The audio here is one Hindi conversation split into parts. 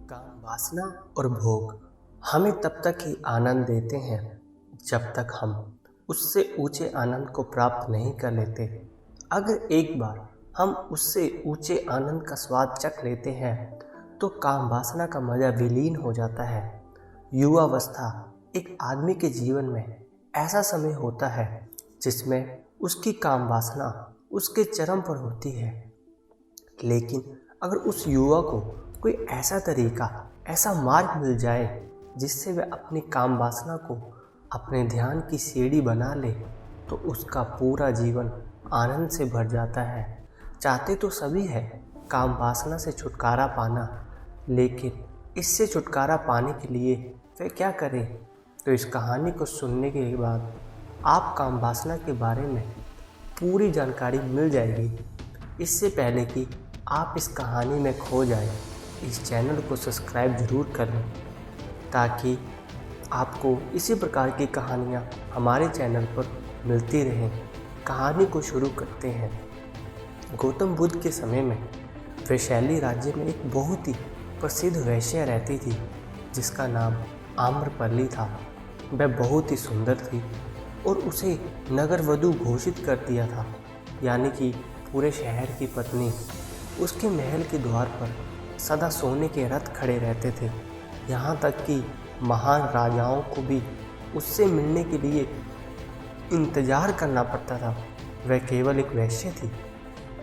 काम वासना और भोग हमें तब तक ही आनंद देते हैं जब तक हम उससे ऊंचे आनंद को प्राप्त नहीं कर लेते। अगर एक बार हम उससे ऊंचे आनंद का स्वाद चख लेते हैं तो काम वासना का मजा विलीन हो जाता है। युवावस्था एक आदमी के जीवन में ऐसा समय होता है जिसमें उसकी काम वासना उसके चरम पर होती है। लेकिन अगर उस युवा को कोई ऐसा तरीका, ऐसा मार्ग मिल जाए जिससे वह अपनी काम वासना को अपने ध्यान की सीढ़ी बना ले तो उसका पूरा जीवन आनंद से भर जाता है। चाहते तो सभी है काम वासना से छुटकारा पाना, लेकिन इससे छुटकारा पाने के लिए वे क्या करें? तो इस कहानी को सुनने के बाद आप काम वासना के बारे में पूरी जानकारी मिल जाएगी। इससे पहले कि आप इस कहानी में खो जाएं, इस चैनल को सब्सक्राइब ज़रूर कर लें ताकि आपको इसी प्रकार की कहानियाँ हमारे चैनल पर मिलती रहें। कहानी को शुरू करते हैं। गौतम बुद्ध के समय में वैशाली राज्य में एक बहुत ही प्रसिद्ध वैश्या रहती थी जिसका नाम आम्रपल्ली था। वह बहुत ही सुंदर थी और उसे नगर वधू घोषित कर दिया था, यानी कि पूरे शहर की पत्नी। उसके महल के द्वार पर सदा सोने के रथ खड़े रहते थे, यहाँ तक कि महान राजाओं को भी उससे मिलने के लिए इंतज़ार करना पड़ता था। वह केवल एक वैश्य थी,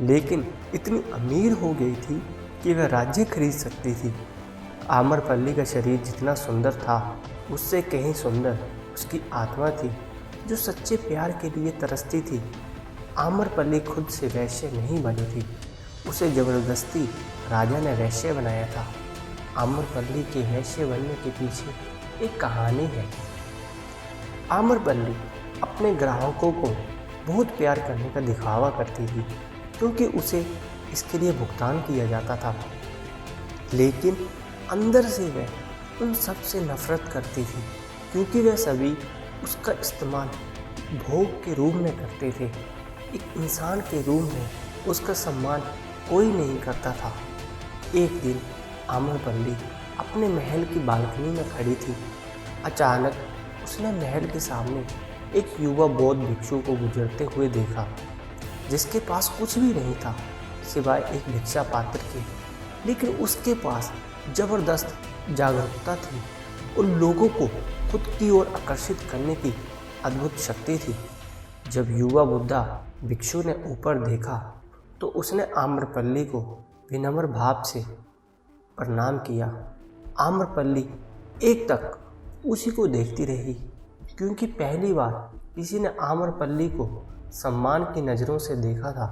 लेकिन इतनी अमीर हो गई थी कि वह राज्य खरीद सकती थी। आम्रपल्ली का शरीर जितना सुंदर था उससे कहीं सुंदर उसकी आत्मा थी जो सच्चे प्यार के लिए तरसती थी। आम्रपल्ली खुद से वैश्य नहीं बनी थी, उसे ज़बरदस्ती राजा ने वैश्य बनाया था। आम्रपल्ली के वैश्य बनने के पीछे एक कहानी है। आम्रपल्ली अपने ग्राहकों को बहुत प्यार करने का दिखावा करती थी क्योंकि उसे इसके लिए भुगतान किया जाता था, लेकिन अंदर से वह उन सब से नफरत करती थी क्योंकि वह सभी उसका इस्तेमाल भोग के रूप में करते थे। एक इंसान के रूप में उसका सम्मान कोई नहीं करता था। एक दिन आम्रपल्ली अपने महल की बालकनी में खड़ी थी। अचानक उसने महल के सामने एक युवा बौद्ध भिक्षु को गुजरते हुए देखा जिसके पास कुछ भी नहीं था सिवाय एक भिक्षा पात्र के, लेकिन उसके पास ज़बरदस्त जागरूकता थी और लोगों को खुद की ओर आकर्षित करने की अद्भुत शक्ति थी। जब युवा बुद्धा भिक्षु ने ऊपर देखा तो उसने आम्रपल्ली को विनम्र भाव से प्रणाम किया। आम्रपल्ली एक तक उसी को देखती रही क्योंकि पहली बार किसी ने आम्रपल्ली को सम्मान की नज़रों से देखा था।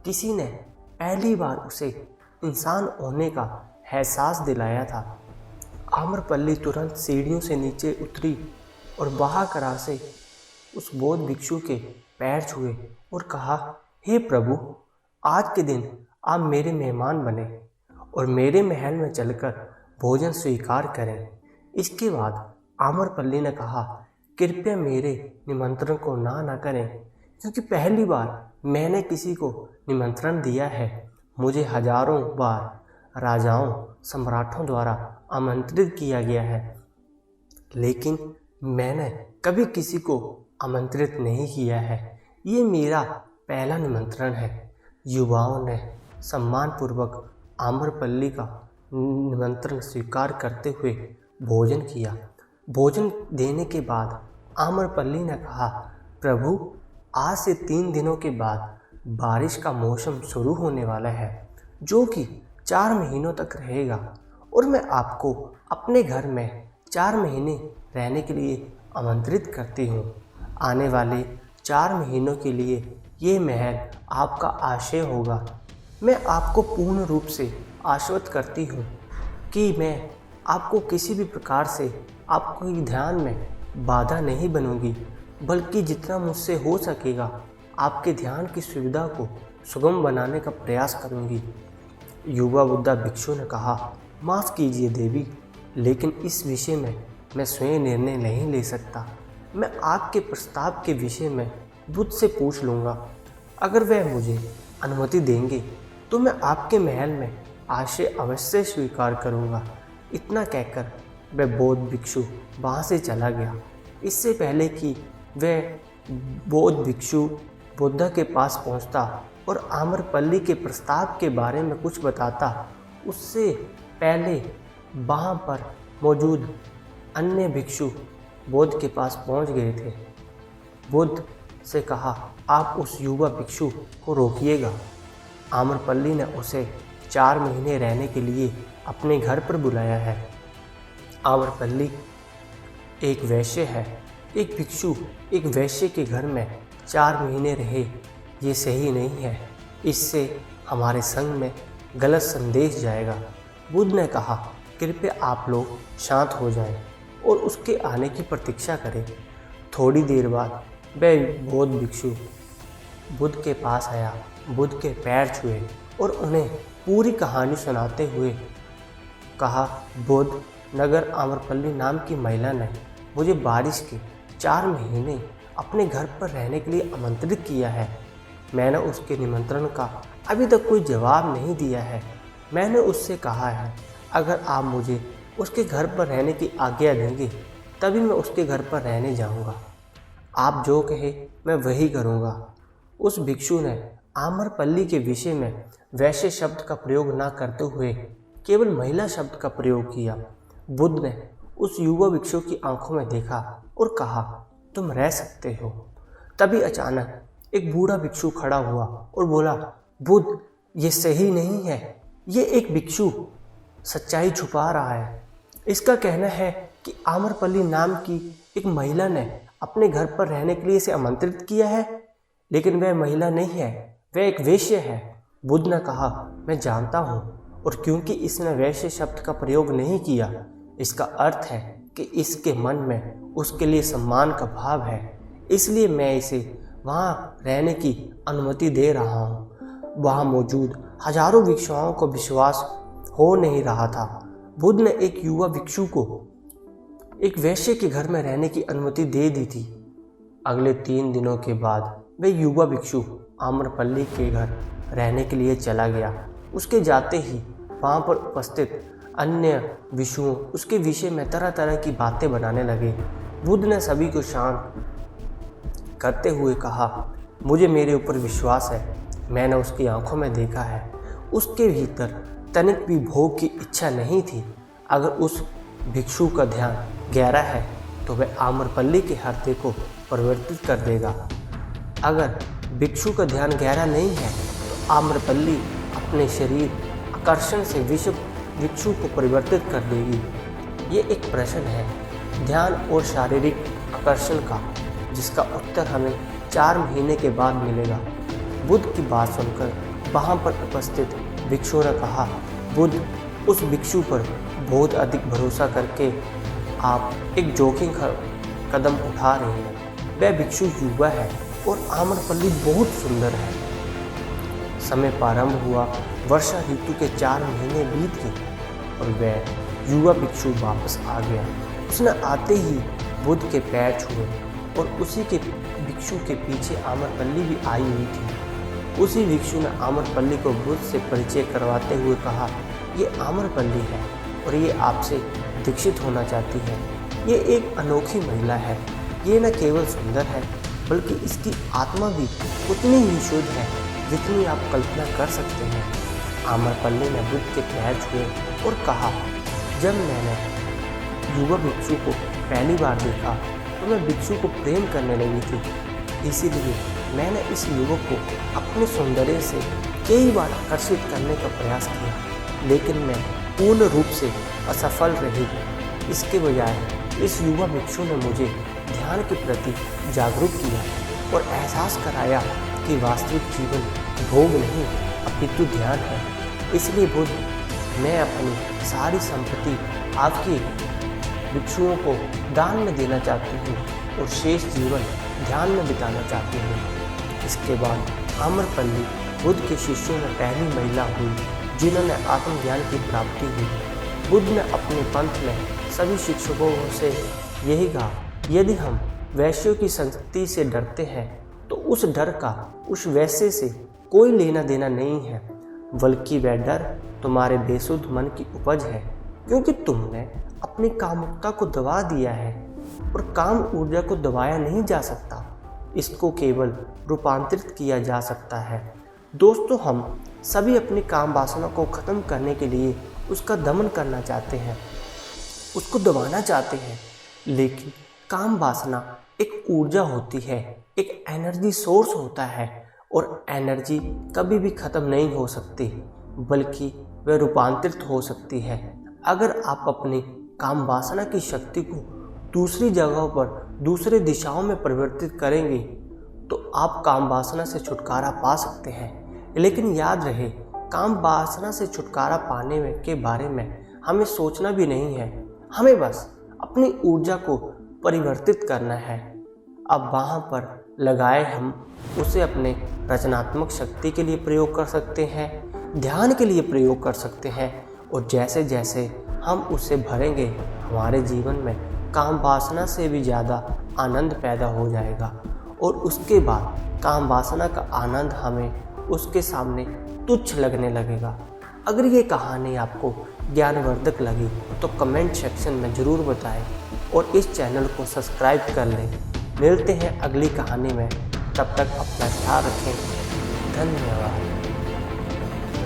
किसी ने पहली बार उसे इंसान होने का एहसास दिलाया था। आम्रपल्ली तुरंत सीढ़ियों से नीचे उतरी और बहाकरा से उस बौद्ध भिक्षु के पैर छुए और कहा, हे प्रभु, आज के दिन आप मेरे मेहमान बने और मेरे महल में चलकर भोजन स्वीकार करें। इसके बाद आम्रपल्ली ने कहा, कृपया मेरे निमंत्रण को ना करें क्योंकि पहली बार मैंने किसी को निमंत्रण दिया है। मुझे हजारों बार राजाओं, सम्राटों द्वारा आमंत्रित किया गया है, लेकिन मैंने कभी किसी को आमंत्रित नहीं किया है। ये मेरा पहला निमंत्रण है। युवाओं ने सम्मानपूर्वक आम्रपल्ली का निमंत्रण स्वीकार करते हुए भोजन किया। भोजन देने के बाद आम्रपल्ली ने कहा, प्रभु, आज से 3 दिनों के बाद बारिश का मौसम शुरू होने वाला है जो कि 4 महीनों तक रहेगा और मैं आपको अपने घर में 4 महीने रहने के लिए आमंत्रित करती हूँ। आने वाले 4 महीनों के लिए ये महल आपका आश्रय होगा। मैं आपको पूर्ण रूप से आश्वस्त करती हूँ कि मैं आपको किसी भी प्रकार से आपको ध्यान में बाधा नहीं बनूंगी, बल्कि जितना मुझसे हो सकेगा आपके ध्यान की सुविधा को सुगम बनाने का प्रयास करूंगी। युवा बुद्धा भिक्षु ने कहा, माफ़ कीजिए देवी, लेकिन इस विषय में मैं स्वयं निर्णय नहीं ले सकता। मैं आपके प्रस्ताव के विषय में बुद्ध से पूछ लूँगा। अगर वह मुझे अनुमति देंगे तो मैं आपके महल में आश्रय अवश्य स्वीकार करूँगा, इतना कहकर वह बौद्ध भिक्षु वहाँ से चला गया। इससे पहले कि वह बौद्ध भिक्षु बुद्धा के पास पहुँचता और आम्रपल्ली के प्रस्ताव के बारे में कुछ बताता, उससे पहले वहाँ पर मौजूद अन्य भिक्षु बुद्ध के पास पहुँच गए थे। बुद्ध से कहा, आप उस युवा भिक्षु को रोकिएगा। आम्रपल्ली ने उसे 4 महीने रहने के लिए अपने घर पर बुलाया है। आम्रपल्ली एक वैश्य है। एक भिक्षु एक वैश्य के घर में 4 महीने रहे, ये सही नहीं है। इससे हमारे संघ में गलत संदेश जाएगा। बुद्ध ने कहा, कृपया आप लोग शांत हो जाएं और उसके आने की प्रतीक्षा करें। थोड़ी देर बाद वह बौद्ध भिक्षु बुद्ध के पास आया, बुद्ध के पैर छुए और उन्हें पूरी कहानी सुनाते हुए कहा, बुद्ध, नगर आम्रपल्ली नाम की महिला ने मुझे बारिश के 4 महीने अपने घर पर रहने के लिए आमंत्रित किया है। मैंने उसके निमंत्रण का अभी तक कोई जवाब नहीं दिया है। मैंने उससे कहा है, अगर आप मुझे उसके घर पर रहने की आज्ञा देंगे तभी मैं उसके घर पर रहने जाऊंगा। आप जो कहे मैं वही करूंगा। उस भिक्षु ने आम्रपल्ली के विषय में वैश्य शब्द का प्रयोग न करते हुए केवल महिला शब्द का प्रयोग किया। बुद्ध ने उस युवा भिक्षु की आंखों में देखा और कहा, तुम रह सकते हो। तभी अचानक एक बूढ़ा भिक्षु खड़ा हुआ और बोला, बुद्ध, ये सही नहीं है। ये एक भिक्षु सच्चाई छुपा रहा है। इसका कहना है कि आम्रपल्ली नाम की एक महिला ने अपने घर पर रहने के लिए इसे आमंत्रित किया है, लेकिन वह महिला नहीं है, वह एक वेश्य है। बुद्ध ने कहा, मैं जानता हूँ, और क्योंकि इसने वैश्य शब्द का प्रयोग नहीं किया, इसका अर्थ है कि इसके मन में उसके लिए सम्मान का भाव है, इसलिए मैं इसे वहाँ रहने की अनुमति दे रहा हूँ। वहाँ मौजूद हजारों भिक्षुओं को विश्वास हो नहीं रहा था। बुद्ध ने एक युवा भिक्षु को एक वैश्य के घर में रहने की अनुमति दे दी थी। अगले 3 दिनों के बाद वह युवा भिक्षु आम्रपल्ली के घर रहने के लिए चला गया। उसके जाते ही वहाँ पर उपस्थित अन्य भिक्षुओं उसके विषय में तरह तरह की बातें बनाने लगे। बुद्ध ने सभी को शांत करते हुए कहा, मुझे मेरे ऊपर विश्वास है, मैंने उसकी आंखों में देखा है, उसके भीतर तनिक भी भोग की इच्छा नहीं थी। अगर उस भिक्षु का ध्यान गहरा है तो वह आम्रपल्ली के हृदय को परिवर्तित कर देगा। अगर भिक्षु का ध्यान गहरा नहीं है तो आम्रपल्ली अपने शरीर आकर्षण से भिक्षु को परिवर्तित कर देगी। ये एक प्रश्न है ध्यान और शारीरिक आकर्षण का, जिसका उत्तर हमें 4 महीने के बाद मिलेगा। बुद्ध की बात सुनकर वहाँ पर उपस्थित भिक्षुओं ने कहा, बुद्ध, उस भिक्षु पर बहुत अधिक भरोसा करके आप एक जोखिम कदम उठा रहे हैं। वह भिक्षु युवा है और आम्रपल्ली बहुत सुंदर है। समय प्रारंभ हुआ, वर्षा ऋतु के 4 महीने बीत गए और वह युवा भिक्षु वापस आ गया। उसने आते ही बुद्ध के पैर छुए और उसी के भिक्षु के पीछे आम्रपल्ली भी आई हुई थी। उसी भिक्षु ने आम्रपल्ली को बुद्ध से परिचय करवाते हुए कहा, ये आम्रपल्ली है और ये आपसे दीक्षित होना चाहती है। ये एक अनोखी महिला है। ये न केवल सुंदर है बल्कि इसकी आत्मा भी उतनी ही शुद्ध है जितनी आप कल्पना कर सकते हैं। आम्रपल्ली ने बुद्ध के पैर छुए और कहा, जब मैंने युवा भिक्षु को पहली बार देखा तो मैं भिक्षु को प्रेम करने लगी थी। इसीलिए मैंने इस युवक को अपने सौंदर्य से कई बार आकर्षित करने का प्रयास किया, लेकिन मैं पूर्ण रूप से असफल रही। इसके बजाय इस युवा भिक्षु ने मुझे ध्यान के प्रति जागरूक किया और एहसास कराया कि वास्तविक जीवन भोग नहीं अपितु ध्यान है। इसलिए बुद्ध, मैं अपनी सारी संपत्ति आपके भिक्षुओं को दान में देना चाहती हूँ और शेष जीवन ध्यान में बिताना चाहती हूँ। इसके बाद आम्रपल्ली बुद्ध के शिष्यों में पहली महिला हुई जिन्होंने आत्मज्ञान की प्राप्ति हुई। बुद्ध ने अपने पंथ में सभी शिक्षकों से यही कहा, यदि हम वैश्यों की संस्कृति से डरते हैं तो उस डर का उस वैश्य से कोई लेना देना नहीं है, बल्कि वह डर तुम्हारे बेसुध मन की उपज है। क्योंकि तुमने अपनी कामुकता को दबा दिया है और काम ऊर्जा को दबाया नहीं जा सकता, इसको केवल रूपांतरित किया जा सकता है। दोस्तों, हम सभी अपनी काम वासना को ख़त्म करने के लिए उसका दमन करना चाहते हैं, उसको दबाना चाहते हैं, लेकिन काम वासना एक ऊर्जा होती है, एक एनर्जी सोर्स होता है और एनर्जी कभी भी ख़त्म नहीं हो सकती, बल्कि वह रूपांतरित हो सकती है। अगर आप अपनी काम वासना की शक्ति को दूसरी जगहों पर, दूसरे दिशाओं में परिवर्तित करेंगे तो आप काम वासना से छुटकारा पा सकते हैं। लेकिन याद रहे, काम वासना से छुटकारा पाने के बारे में हमें सोचना भी नहीं है, हमें बस अपनी ऊर्जा को परिवर्तित करना है। अब वहाँ पर लगाए हम उसे अपने रचनात्मक शक्ति के लिए प्रयोग कर सकते हैं, ध्यान के लिए प्रयोग कर सकते हैं, और जैसे जैसे हम उसे भरेंगे हमारे जीवन में काम वासना से भी ज़्यादा आनंद पैदा हो जाएगा और उसके बाद काम वासना का आनंद हमें उसके सामने तुच्छ लगने लगेगा। अगर ये कहानी आपको ज्ञानवर्धक लगी तो कमेंट सेक्शन में ज़रूर बताएं और इस चैनल को सब्सक्राइब कर लें। मिलते हैं अगली कहानी में, तब तक अपना ख्याल रखें। धन्यवाद।